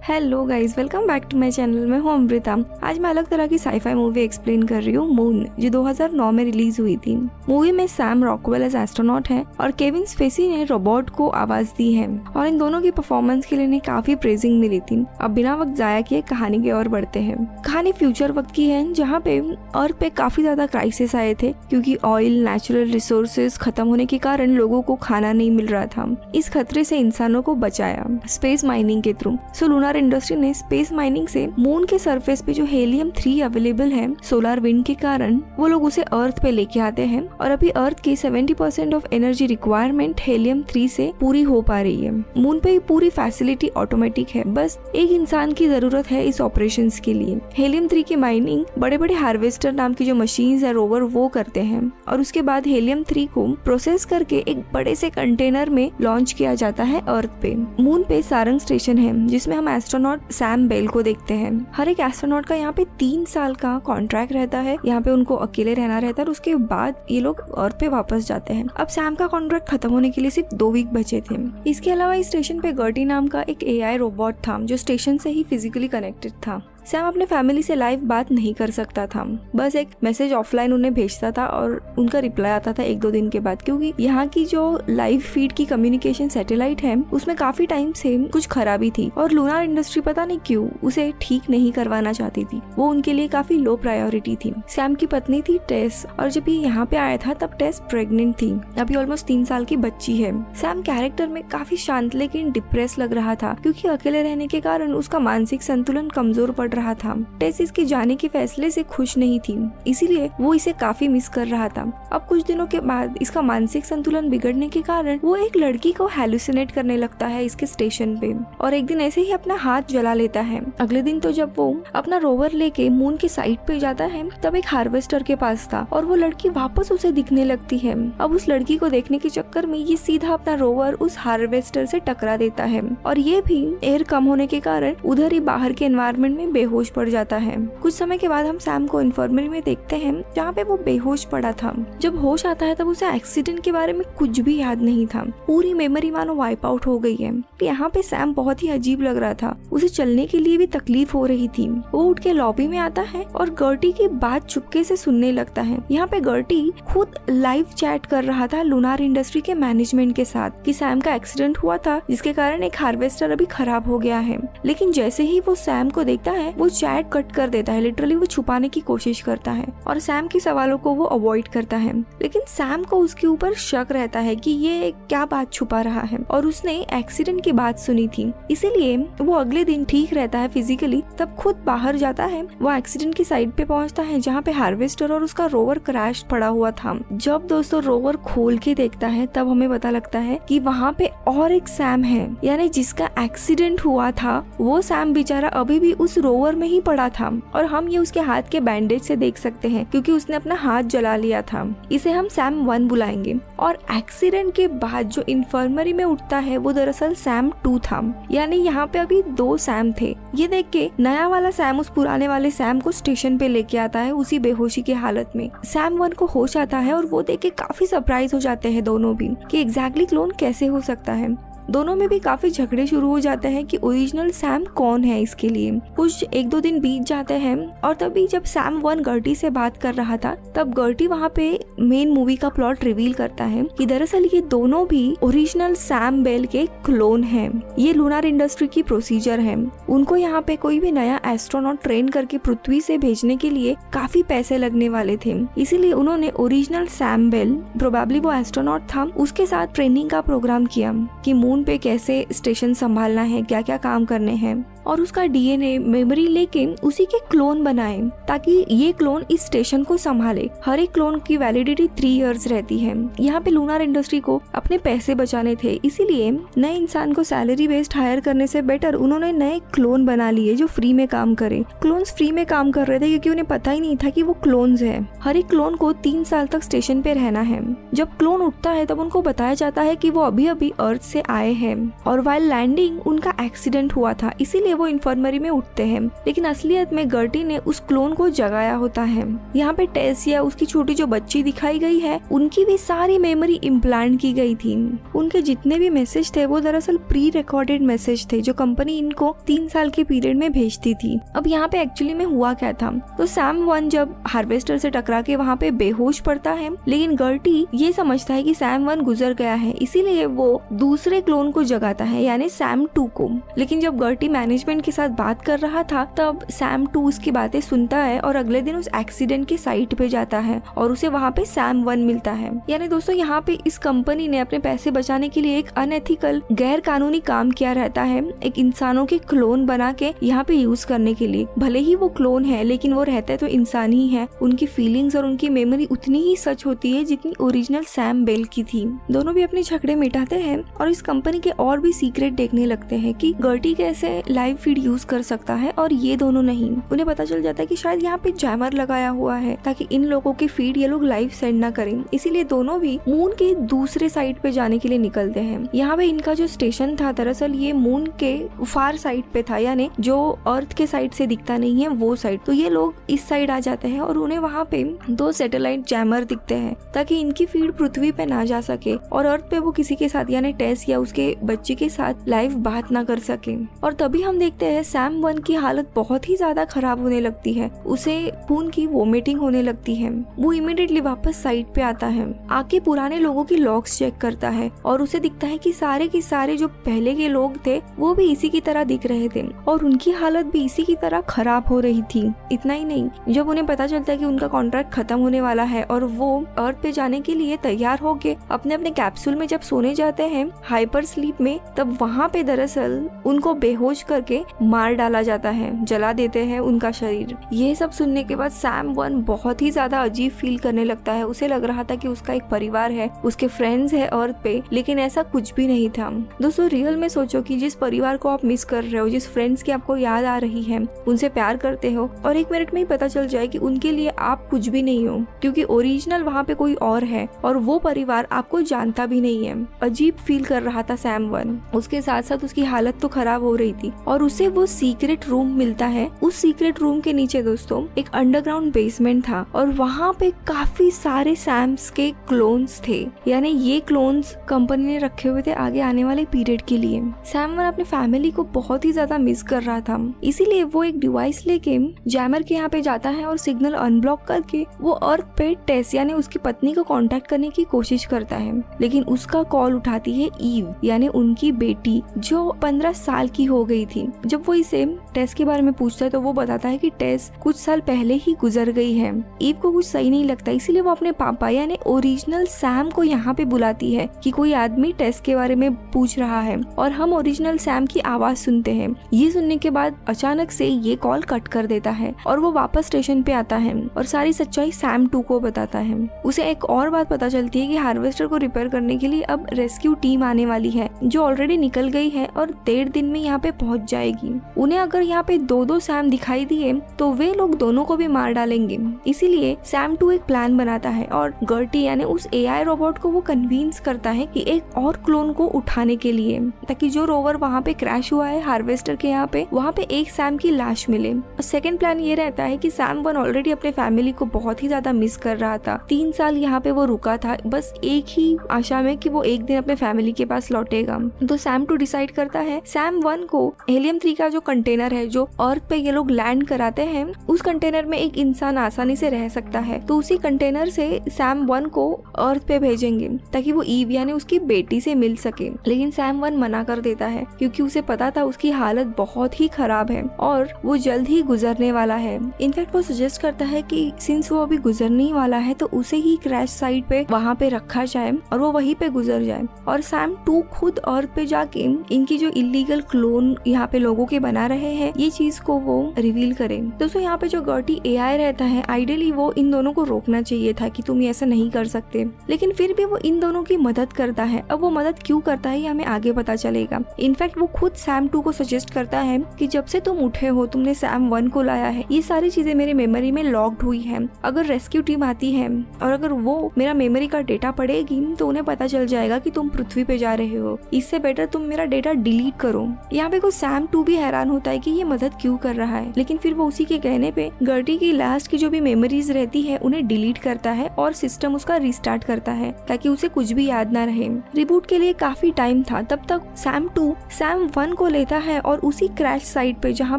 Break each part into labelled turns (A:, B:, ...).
A: Hello guys, welcome back to my channel. मैं हूं अमृता। आज मैं अलग तरह की साईफाई मूवी एक्सप्लेन कर रही हूँ, मून, जो 2009 में रिलीज हुई थी। मूवी में सैम रॉकवेल एज एस्ट्रोनॉट है और केविन स्पेसी ने रोबोट को आवाज दी है और इन दोनों की परफॉर्मेंस के लिए इन्हें काफी प्रेजिंग मिली थी। अब बिना वक्त जाया किए कहानी की ओर बढ़ते हैं। कहानी फ्यूचर वक्त की है, जहाँ पे अर्थ पे काफी ज्यादा क्राइसिस आए थे क्योंकि ऑयल, नेचुरल रिसोर्सेज खत्म होने के कारण लोगों को खाना नहीं मिल रहा था। इस खतरे से इंसानों को बचाया स्पेस माइनिंग के थ्रू। लूनार इंडस्ट्री ने स्पेस माइनिंग से मून के सरफेस पे जो हीलियम 3 अवेलेबल है सोलर विंड के कारण, वो लोग उसे अर्थ पे लेके आते हैं और अभी अर्थ की 70% ऑफ एनर्जी रिक्वायरमेंट हीलियम 3 से पूरी हो पा रही है। मून पे पूरी फैसिलिटी ऑटोमेटिक है, बस एक इंसान की जरूरत है इस ऑपरेशंस के लिए। हीलियम 3 की माइनिंग बड़े बड़े हार्वेस्टर नाम की जो मशीन्स है, रोवर, वो करते हैं और उसके बाद हीलियम 3 को प्रोसेस करके एक बड़े से कंटेनर में लॉन्च किया जाता है अर्थ पे। मून पे सारंग स्टेशन है जिसमें हम एस्ट्रोनॉट सैम बेल को देखते हैं। हर एक एस्ट्रोनॉट का यहाँ पे 3 साल का कॉन्ट्रैक्ट रहता है, यहाँ पे उनको अकेले रहना रहता है और उसके बाद ये लोग अर्थ पे वापस जाते हैं। अब सैम का कॉन्ट्रैक्ट खत्म होने के लिए सिर्फ 2 वीक बचे थे। इसके अलावा इस स्टेशन पे गर्टी नाम का एक AI रोबोट था जो स्टेशन से ही फिजिकली कनेक्टेड था। सैम अपने फैमिली से लाइव बात नहीं कर सकता था, बस एक मैसेज ऑफलाइन उन्हें भेजता था और उनका रिप्लाई आता था 1-2 दिन के बाद, क्योंकि यहाँ की जो लाइव फीड की कम्युनिकेशन सैटेलाइट है उसमें काफी टाइम से कुछ खराबी थी और लूनार इंडस्ट्री पता नहीं क्यों उसे ठीक नहीं करवाना चाहती थी। वो उनके लिए काफी लो प्रायोरिटी थी। सैम की पत्नी थी टेस और जब ये यहाँ पे आया था तब टेस प्रेग्नेंट थी, अभी ऑलमोस्ट 3 साल की बच्ची है। सैम कैरेक्टर में काफी शांत लेकिन डिप्रेस लग रहा था क्योंकि अकेले रहने के कारण उसका मानसिक संतुलन कमजोर पड़ रहा था। टेस इसके जाने के फैसले से खुश नहीं थी, इसीलिए वो इसे काफी मिस कर रहा था। अब कुछ दिनों के बाद इसका मानसिक संतुलन बिगड़ने के कारण वो एक लड़की को हैलुसिनेट करने लगता है इसके स्टेशन पे और एक दिन ऐसे ही अपना हाथ जला लेता है। अगले दिन तो जब वो अपना रोवर लेके मून के साइड पे जाता है तब एक हार्वेस्टर के पास था और वो लड़की वापस उसे दिखने लगती है। अब उस लड़की को देखने के चक्कर में ये सीधा अपना रोवर उस हार्वेस्टर से टकरा देता है और ये भी एयर कम होने के कारण उधर ही बाहर के एनवायरनमेंट में बेहोश पड़ जाता है। कुछ समय के बाद हम सैम को इन्फर्मरी में देखते हैं जहाँ पे वो बेहोश पड़ा था। जब होश आता है तब उसे एक्सीडेंट के बारे में कुछ भी याद नहीं था, पूरी मेमोरी मानो वाइप आउट हो गई है। यहाँ पे सैम बहुत ही अजीब लग रहा था, उसे चलने के लिए भी तकलीफ हो रही थी। वो उठ के लॉबी में आता है और गर्टी की बात चुपके से सुनने लगता है। यहाँ पे गर्टी खुद लाइव चैट कर रहा था लूनार इंडस्ट्री के मैनेजमेंट के साथ कि सैम का एक्सीडेंट हुआ था जिसके कारण एक हार्वेस्टर अभी खराब हो गया है। लेकिन जैसे ही वो सैम को देखता है वो चैट कट कर देता है, लिटरली वो छुपाने की कोशिश करता है और सैम के सवालों को वो अवॉइड करता है। लेकिन सैम को उसके ऊपर शक रहता है कि ये क्या बात छुपा रहा है और उसने एक्सीडेंट की बात सुनी थी, इसीलिए वो अगले दिन ठीक रहता है फिजिकली, तब खुद बाहर जाता है। वो एक्सीडेंट की साइड पे पहुंचता है जहाँ पे हार्वेस्टर और उसका रोवर क्रैश पड़ा हुआ था। जब दोस्तों रोवर खोल के देखता है तब हमें पता लगता है कि वहाँ पे और एक सैम है, यानी जिसका एक्सीडेंट हुआ था वो सैम बेचारा अभी भी उस रोवर में ही पड़ा था और हम ये उसके हाथ के बैंडेज से देख सकते हैं क्योंकि उसने अपना हाथ जला लिया था। इसे हम सैम 1 बुलाएंगे। और एक्सीडेंट के बाद जो इन्फर्मरी में उठता है वो दरअसल सैम 2 था, यानी यहाँ पे अभी 2 सैम थे। ये देख के नया वाला सैम उस पुराने वाले सैम को स्टेशन पे लेके आता है उसी बेहोशी की हालत में। सैम 1 को होश आता है और वो देख के काफी सरप्राइज हो जाते हैं दोनों भी कि एग्जैक्टली क्लोन कैसे हो सकता है। दोनों में भी काफी झगड़े शुरू हो जाते हैं कि ओरिजिनल सैम कौन है। इसके लिए कुछ 1-2 दिन बीत जाते हैं और तभी जब सैम 1 गर्टी से बात कर रहा था तब गर्टी वहाँ पे मेन मूवी का प्लॉट रिवील करता है कि दरअसल ये दोनों भी ओरिजिनल सैम बेल के क्लोन हैं। ये लूनार इंडस्ट्री की प्रोसीजर है, उनको यहाँ पे कोई भी नया एस्ट्रोनॉट ट्रेन करके पृथ्वी से भेजने के लिए काफी पैसे लगने वाले थे, इसीलिए उन्होंने ओरिजिनल सैम बेल, प्रोबेबली वो एस्ट्रोनॉट था, उसके साथ ट्रेनिंग का प्रोग्राम किया कि मून पे कैसे स्टेशन संभालना है, क्या क्या काम करने हैं, और उसका DNA मेमोरी लेके उसी के क्लोन बनाए ताकि ये क्लोन इस स्टेशन को संभाले। हर एक क्लोन की वैलिडिटी 3 इयर्स रहती है। यहाँ पे लूनार इंडस्ट्री को अपने पैसे बचाने थे, इसीलिए नए इंसान को सैलरी बेस्ड हायर करने से बेटर उन्होंने नए क्लोन बना लिए जो फ्री में काम करे। क्लोन्स फ्री में काम कर रहे थे क्योंकि उन्हें पता ही नहीं था कि वो क्लोन्स है। हर एक क्लोन को 3 साल तक स्टेशन पे रहना है। जब क्लोन उठता है तब उनको बताया जाता है कि वो अभी अभी अर्थ से आए आए हैं और वाइल लैंडिंग उनका एक्सीडेंट हुआ था, इसीलिए वो इन्फर्मरी में उठते हैं। लेकिन असलियत में गर्टी ने उस क्लोन को जगाया होता है। यहाँ पे टेस या उसकी छोटी जो बच्ची दिखाई गई है, उनकी भी सारी मेमोरी इम्प्लांट की गई थी। उनके जितने भी मैसेज थे वो दरअसल प्री रिकॉर्डेड मैसेज थे जो कंपनी इनको 3 साल के पीरियड में भेजती थी। अब यहाँ पे एक्चुअली में हुआ क्या था, तो सैम 1 जब हार्वेस्टर से टकरा के वहाँ पे बेहोश पड़ता है, लेकिन गर्टी ये समझता है कि सैम 1 गुजर गया है, इसीलिए वो दूसरे क्लोन को जगाता है, यानी सैम 2 को। लेकिन जब गर्टी मैनेजमेंट के साथ बात कर रहा था तब सैम 2 उसकी बातें सुनता है और अगले दिन उस एक्सीडेंट के साइट पे जाता है और उसे वहाँ पे सैम 1 मिलता है। यानी दोस्तों यहाँ पे इस कंपनी ने अपने पैसे बचाने के लिए एक अनएथिकल गैर कानूनी काम किया रहता है, एक इंसानों के क्लोन बना के यहाँ पे यूज करने के लिए। भले ही वो क्लोन है लेकिन वो रहते तो इंसान ही है, उनकी फीलिंग्स और उनकी मेमोरी उतनी ही सच होती है जितनी ओरिजिनल सैम बेल की थी। दोनों भी अपने झगड़े मिटाते हैं और इस कंपनी के और भी सीक्रेट देखने लगते हैं कि गर्टी कैसे लाइव फीड यूज कर सकता है और ये दोनों नहीं। उन्हें पता चल जाता है कि शायद यहाँ पे जैमर लगाया हुआ है ताकि इन लोगों की फीड ये लोग लाइव सेंड ना करें, इसीलिए दोनों भी मून के दूसरे साइड पे जाने के लिए निकलते हैं। यहाँ पे इनका जो स्टेशन था दरअसल ये मून के फार साइड पे था, यानी जो अर्थ के साइड से दिखता नहीं है वो साइड। तो ये लोग इस साइड आ जाते हैं और उन्हें वहाँ पे 2 सैटेलाइट जैमर दिखते हैं ताकि इनकी फीड पृथ्वी पे ना जा सके और अर्थ पे वो किसी के साथ यानी टेस या उसके बच्चे के साथ लाइव बात ना कर सके। और तभी हम देखते हैं सैम 1 की हालत बहुत ही ज्यादा खराब होने लगती है, उसे खून की वोमिटिंग होने लगती है। वो इमीडिएटली वापस साइड पे आता है, आके पुराने लोगों की लॉग्स चेक करता है और उसे दिखता है कि सारे के सारे जो पहले के लोग थे वो भी इसी की तरह दिख रहे थे और उनकी हालत भी इसी की तरह खराब हो रही थी। इतना ही नहीं, जब उन्हें पता चलता है कि उनका कॉन्ट्रैक्ट खत्म होने वाला है और वो अर्थ पे जाने के लिए तैयार होके अपने अपने कैप्सूल में जब सोने जाते हैं हाइपर स्लीप में, तब वहाँ पे दरअसल उनको बेहोश करके मार डाला जाता है, जला देते हैं उनका शरीर। ये सब सुनने के बाद सैम 1 बहुत ही ज्यादा अजीब फील करने लगता है। उसे लग रहा था कि उसका एक परिवार है, उसके फ्रेंड्स है अर्थ पे, लेकिन ऐसा कुछ भी नहीं था। दोस्तों रियल में सोचो कि जिस परिवार को आप मिस कर रहे हो, जिस फ्रेंड्स की आपको याद आ रही है, उनसे प्यार करते हो और 1 मिनट में ही पता चल जाए कि उनके लिए आप कुछ भी नहीं हो, क्योंकि ओरिजिनल वहाँ पे कोई और है और वो परिवार आपको जानता भी नहीं है। अजीब फील कर रहा था सैम 1। उसके साथ साथ उसकी हालत तो खराब हो रही थी और उसे वो सीक्रेट रूम मिलता है। उस सीक्रेट रूम के नीचे दोस्तों एक अंडरग्राउंड बेसमेंट था और वहाँ पे काफी सारे सैम्स के क्लोन्स थे, यानी ये क्लोन्स कंपनी ने रखे हुए थे आगे आने वाले पीरियड के लिए। सैम 1 अपने फैमिली को बहुत ही ज्यादा मिस कर रहा था, इसीलिए वो एक डिवाइस लेके जैमर के यहाँ पे जाता है और सिग्नल अनब्लॉक करके वो अर्थ पे टेस यानी उसकी पत्नी को कांटेक्ट करने की कोशिश करता है। लेकिन उसका कॉल उठाती है ईव, यानी उनकी बेटी जो 15 साल की हो गई थी। जब वो इसे टेस के बारे में पूछता है तो वो बताता है कि टेस कुछ साल पहले ही गुजर गई है। ईव को कुछ सही नहीं लगता, इसीलिए वो अपने पापा यानी ओरिजिनल सैम को यहाँ पे बुलाती है कि कोई आदमी टेस के बारे में पूछ रहा है और हम ओरिजिनल सैम की आवाज सुनते हैं। ये सुनने के बाद अचानक से ये कॉल कट कर देता है और वो वापस स्टेशन पे आता है और सारी सच्चाई सैम 2 को बताता है। उसे एक और बात पता चलती है कि हार्वेस्टर को रिपेयर करने के लिए अब रेस्क्यू टीम आने वाली है जो ऑलरेडी निकल गई है और 1.5 दिन में यहाँ पे पहुँच जाएगी। उन्हें अगर यहाँ पे 2-2 सैम दिखाई दिए तो वे लोग दोनों को भी मार डालेंगे। इसीलिए सैम 2 एक प्लान बनाता है और गर्टी यानी उस AI रोबोट को वो कन्विंस करता है कि एक और क्लोन को उठाने के लिए, ताकि जो रोवर वहाँ पे क्रैश हुआ है हार्वेस्टर के यहाँ पे, वहाँ पे एक सैम की लाश मिले। और सेकंड प्लान ये रहता है कि सैम 1 ऑलरेडी अपने फैमिली को बहुत ही ज्यादा मिस कर रहा था। 3 साल यहाँ पे वो रुका था बस एक ही आशा में कि वो एक दिन अपने फैमिली के पास लौटेगा। तो सैम 2 डिसाइड करता है सैम 1 को हेलियम 3 का जो कंटेनर है जो अर्थ पे ये लोग लैंड कराते हैं, उस कंटेनर में एक इंसान आसानी से रह सकता है, तो उसी कंटेनर से सैम 1 को अर्थ पे भेजेंगे ताकि वो ईव यानी उसकी बेटी से मिल सके। लेकिन सैम 1 मना कर देता है क्योंकि उसे पता था उसकी हालत बहुत ही खराब है और वो जल्द ही गुजरने वाला है। इनफैक्ट वो सजेस्ट करता है कि सिंस वो अभी गुजरने ही वाला है तो उसे ही क्रैश साइट पे वहाँ पे रखा जाए और वो वहीं पे गुजर जाए और सैम 2 खुद अर्थ पे जाके इनकी जो इलीगल क्लोन यहाँ पे लोगों के बना रहे हैं ये चीज को वो रिवील करे। दोस्तों यहाँ पे जो गर्टी AI रहता है आइडियली वो इन दोनों को रोकना चाहिए था कि तुम ऐसा नहीं कर सकते, लेकिन फिर भी वो इन दोनों की मदद करता है। अब वो मदद क्यों करता है ये हमें आगे पता चलेगा। इनफैक्ट वो खुद सैम 2 को सजेस्ट करता है कि जब से तुम उठे हो तुमने सैम 1 को लाया है, ये सारी चीजें मेरे मेमोरी में लॉक्ड हुई है। अगर रेस्क्यू टीम आती है और अगर वो मेरा मेमोरी का डेटा पढ़ेगी तो उन्हें पता चल जाएगा कि तुम पृथ्वी पे जा रहे रहे हो, इससे बेटर तुम मेरा डेटा डिलीट करो। यहाँ पे को सैम 2 भी हैरान होता है कि ये मदद क्यों कर रहा है, लेकिन फिर वो उसी के कहने पे गर्टी की लास्ट की जो भी मेमोरीज रहती है उन्हें डिलीट करता है और सिस्टम उसका रिस्टार्ट करता है ताकि उसे कुछ भी याद ना रहे। रिबूट के लिए काफी टाइम था, तब तक सैम 2 सैम 1 को लेता है और उसी क्रैश साइट पे जहाँ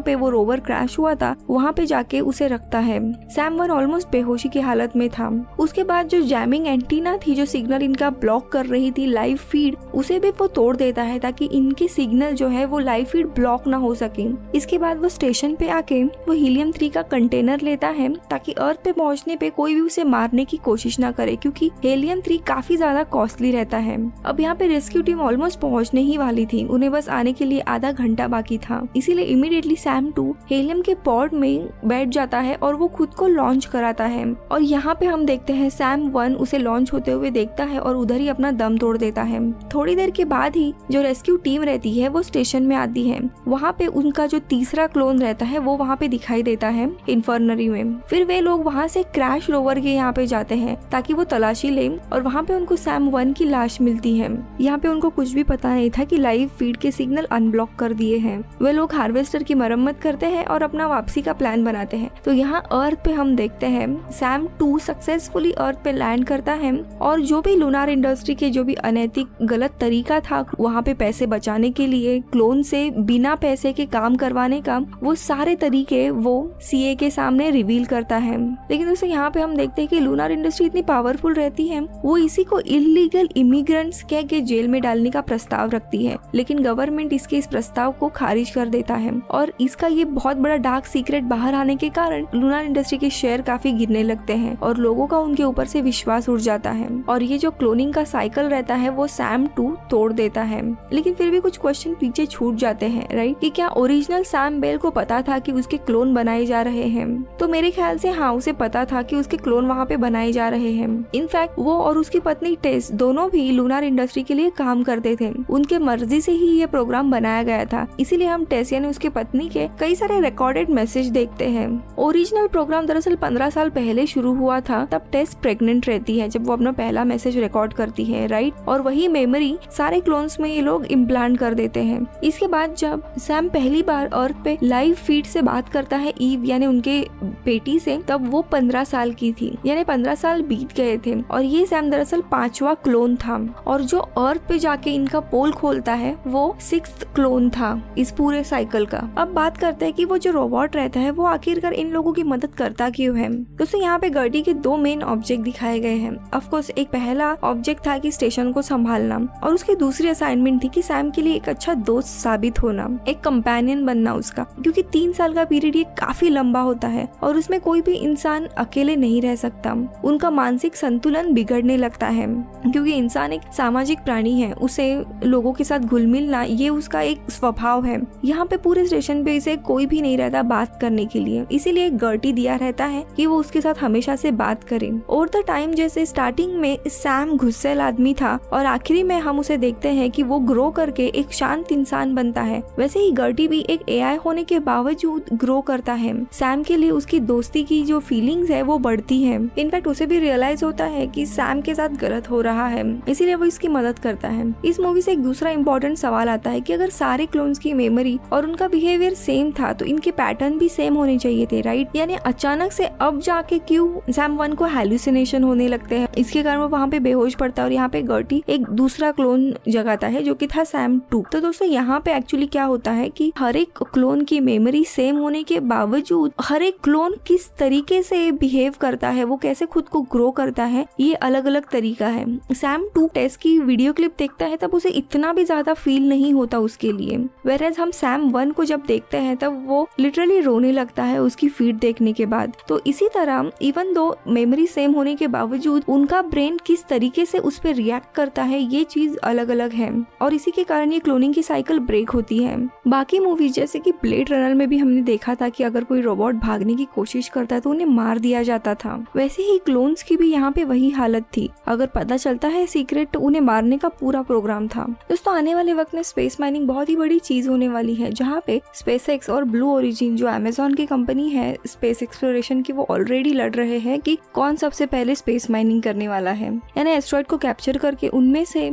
A: पे वो रोवर क्रैश हुआ था वहाँ पे जाके उसे रखता है। सैम 1 ऑलमोस्ट बेहोशी की हालत में था। उसके बाद जो जैमिंग एंटीना थी जो सिग्नल इनका ब्लॉक कर रही थी लाइव फीड, उसे भी वो तोड़ देता है ताकि इनके सिग्नल जो है वो लाइव फीड ब्लॉक ना हो सके। इसके बाद वो स्टेशन पे आके वो हीलियम 3 का कंटेनर लेता है ताकि अर्थ पे पहुंचने पे कोई भी उसे मारने की कोशिश ना करे, क्योंकि हीलियम 3 काफी ज्यादा कॉस्टली रहता है। अब यहाँ पे रेस्क्यू टीम ऑलमोस्ट पहुंचने ही वाली थी, उन्हें बस आने के लिए आधा घंटा बाकी था। इसीलिए इमीडिएटली सैम 2 हीलियम के पॉड में बैठ जाता है और वो खुद को लॉन्च कराता है। और यहाँ पे हम देखते हैं सैम 1 उसे लॉन्च होते हुए देखता है और उधर ही अपना दम तोड़ देता है। थोड़ी देर के बाद ही जो रेस्क्यू टीम रहती है वो स्टेशन में आती है। वहाँ पे उनका जो तीसरा क्लोन रहता है वो वहाँ पे दिखाई देता है इन्फर्नरी में। फिर वे लोग वहाँ से क्रैश रोवर के यहाँ पे जाते हैं ताकि वो तलाशी ले और वहाँ पे उनको सैम 1 की लाश मिलती है। यहाँ पे उनको कुछ भी पता नहीं था कि लाइव फीड के सिग्नल अनब्लॉक कर दिए हैं। वे लोग हार्वेस्टर की मरम्मत करते हैं और अपना वापसी का प्लान बनाते हैं। तो यहाँ अर्थ पे हम देखते हैं सैम 2 सक्सेसफुली अर्थ पे लैंड करता है और जो भी लूनार इंडस्ट्री के जो भी अनैतिक गलत तरीका था वहाँ पे पैसे बचाने के लिए क्लोन से बिना पैसे के काम करवाने का, वो सारे तरीके वो सीए के सामने रिवील करता है। लेकिन उसे यहाँ पे हम देखते हैं कि लूनार इंडस्ट्री इतनी पावरफुल रहती है, वो इसी को इलीगल इमिग्रेंट्स कह के जेल में डालने का प्रस्ताव रखती है, लेकिन गवर्नमेंट इसके इस प्रस्ताव को खारिज कर देता है और इसका ये बहुत बड़ा डार्क सीक्रेट बाहर आने के कारण लूनार इंडस्ट्री के शेयर काफी गिरने लगते हैं और लोगों का उनके ऊपर से विश्वास उड़ जाता है और ये जो क्लोनिंग का साइकिल रहता है वो सैम 2 तोड़ देता है। लेकिन फिर भी कुछ क्वेश्चन पीछे छूट जाते हैं, राइट, कि क्या ओरिजिनल सैम बेल को पता था कि उसके क्लोन बनाए जा रहे हैं? तो मेरे ख्याल से हाँ, उसे पता था कि उसके क्लोन वहाँ पे बनाए जा रहे हैं। इनफैक्ट वो और उसकी पत्नी टेस दोनों भी लूनार इंडस्ट्री के लिए काम करते थे, उनके मर्जी से ही ये प्रोग्राम बनाया गया था। इसीलिए हम टेस यानी उसके पत्नी के कई सारे रिकॉर्डेड मैसेज देखते हैं। ओरिजिनल प्रोग्राम दरअसल 15 साल पहले शुरू हुआ था, तब टेस प्रेग्नेंट रहती है जब वो अपना पहला मैसेज रिकॉर्ड करती है, राइट, और वही मेमोरी सारे क्लोन्स में ये लोग इम्प्लांट कर देते हैं। इसके बाद जब सैम पहली बार अर्थ पे लाइव फीड से बात करता है ईव यानी उनके बेटी से, तब वो 15 साल की थी, यानी 15 साल बीत गए थे और ये सैम दरअसल 5वां क्लोन था और जो अर्थ पे जाके इनका पोल खोलता है वो 6th क्लोन था इस पूरे साइकिल का। अब बात करते हैं कि वो जो रोबोट रहता है वो आखिरकार इन लोगों की मदद करता क्यों है। दोस्तों यहाँ पे गर्टी के 2 मेन ऑब्जेक्ट दिखाए गए हैं। ऑफ कोर्स एक पहला ऑब्जेक्ट था कि स्टेशन को संभालना और उसकी दूसरी असाइनमेंट थी कि सैम के लिए एक अच्छा दोस्त साबित होना, एक कंपेनियन बनना उसका, क्योंकि 3 साल का पीरियड ये काफी लंबा होता है और उसमें कोई भी इंसान अकेले नहीं रह सकता। उनका मानसिक संतुलन बिगड़ने लगता है क्योंकि इंसान एक सामाजिक प्राणी है, उसे लोगों के साथ घुल मिलना ये उसका एक स्वभाव है। यहाँ पे पूरे स्टेशन पे इसे कोई भी नहीं रहता बात करने के लिए, इसीलिए गर्टी दिया रहता है कि वो उसके साथ हमेशा से बात करे। ओवर द टाइम जैसे स्टार्टिंग में सैम गुस्सैल आदमी था और आखिरी में हम उसे देखते हैं कि वो ग्रो करके एक शांत इंसान बनता है, वैसे ही गर्टी भी एक एआई होने के बावजूद ग्रो करता है। सैम के लिए उसकी दोस्ती की जो फीलिंग्स है वो बढ़ती है। इनफैक्ट उसे भी रियलाइज होता है कि सैम के साथ गलत हो रहा है, इसीलिए वो इसकी मदद करता है। इस मूवी से एक दूसरा इम्पोर्टेंट सवाल आता है कि अगर सारे क्लोन्स की मेमोरी और उनका बिहेवियर सेम था तो इनके पैटर्न भी सेम होने चाहिए थे, राइट, यानी अचानक से अब जाके क्यों सैम 1 को हैलुसिनेशन होने लगते हैं, इसके कारण वो वहाँ पे बेहोश पड़ता है और यहाँ पे गर्टी एक दूसरा क्लोन जगाता है जो कि था सैम 2। तो दोस्तों यहाँ पे एक्चुअली क्या होता है कि हर एक क्लोन की मेमोरी सेम होने के बावजूद हर एक क्लोन किस तरीके से बिहेव करता है, वो कैसे खुद को ग्रो करता है, ये अलग अलग तरीका है। सैम 2 टेस की वीडियो क्लिप देखता है तब उसे इतना भी ज्यादा फील नहीं होता उसके लिए, वेरेज हम सैम 1 को जब देखते हैं तब वो लिटरली रोने लगता है उसकी फीड देखने के बाद। तो इसी तरह इवन दो मेमोरी सेम होने के बावजूद उनका ब्रेन किस तरीके से उस पर रिएक्ट करता है ये चीज अलग अलग है और इसी के कारण ये क्लोनिंग की साइकिल ब्रेक होती है। बाकी मूवीज जैसे कि ब्लेड रनर में भी हमने देखा था कि अगर कोई रोबोट भागने की कोशिश करता है तो उन्हें मार दिया जाता था, वैसे ही क्लोन्स की भी यहाँ पे वही हालत थी, अगर पता चलता है सीक्रेट तो उन्हें मारने का पूरा प्रोग्राम था। दोस्तों आने वाले वक्त में स्पेस माइनिंग बहुत ही बड़ी चीज होने वाली है, जहाँ पे स्पेसएक्स और ब्लू ओरिजिन जो अमेज़न की कंपनी है स्पेस एक्सप्लोरेशन की, वो ऑलरेडी लड़ रहे हैं कि कौन सबसे पहले स्पेस माइनिंग करने वाला है, यानी एस्ट्रॉइड को कैप्चर करके उनमें से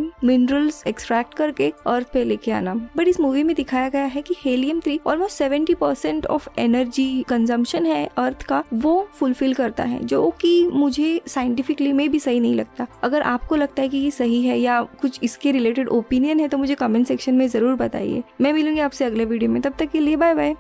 A: मिनरल्स एक्सट्रैक्ट करके अर्थ पे लेके आना। बट इस मूवी में दिखाया गया है कि helium-3 almost 70% of energy consumption है अर्थ का, वो फुलफिल करता है, जो कि मुझे साइंटिफिकली में भी सही नहीं लगता। अगर आपको लगता है कि ये सही है या कुछ इसके रिलेटेड ओपिनियन है तो मुझे कमेंट सेक्शन में जरूर बताइए। मैं मिलूंगी आपसे अगले वीडियो में, तब तक के लिए बाय बाय।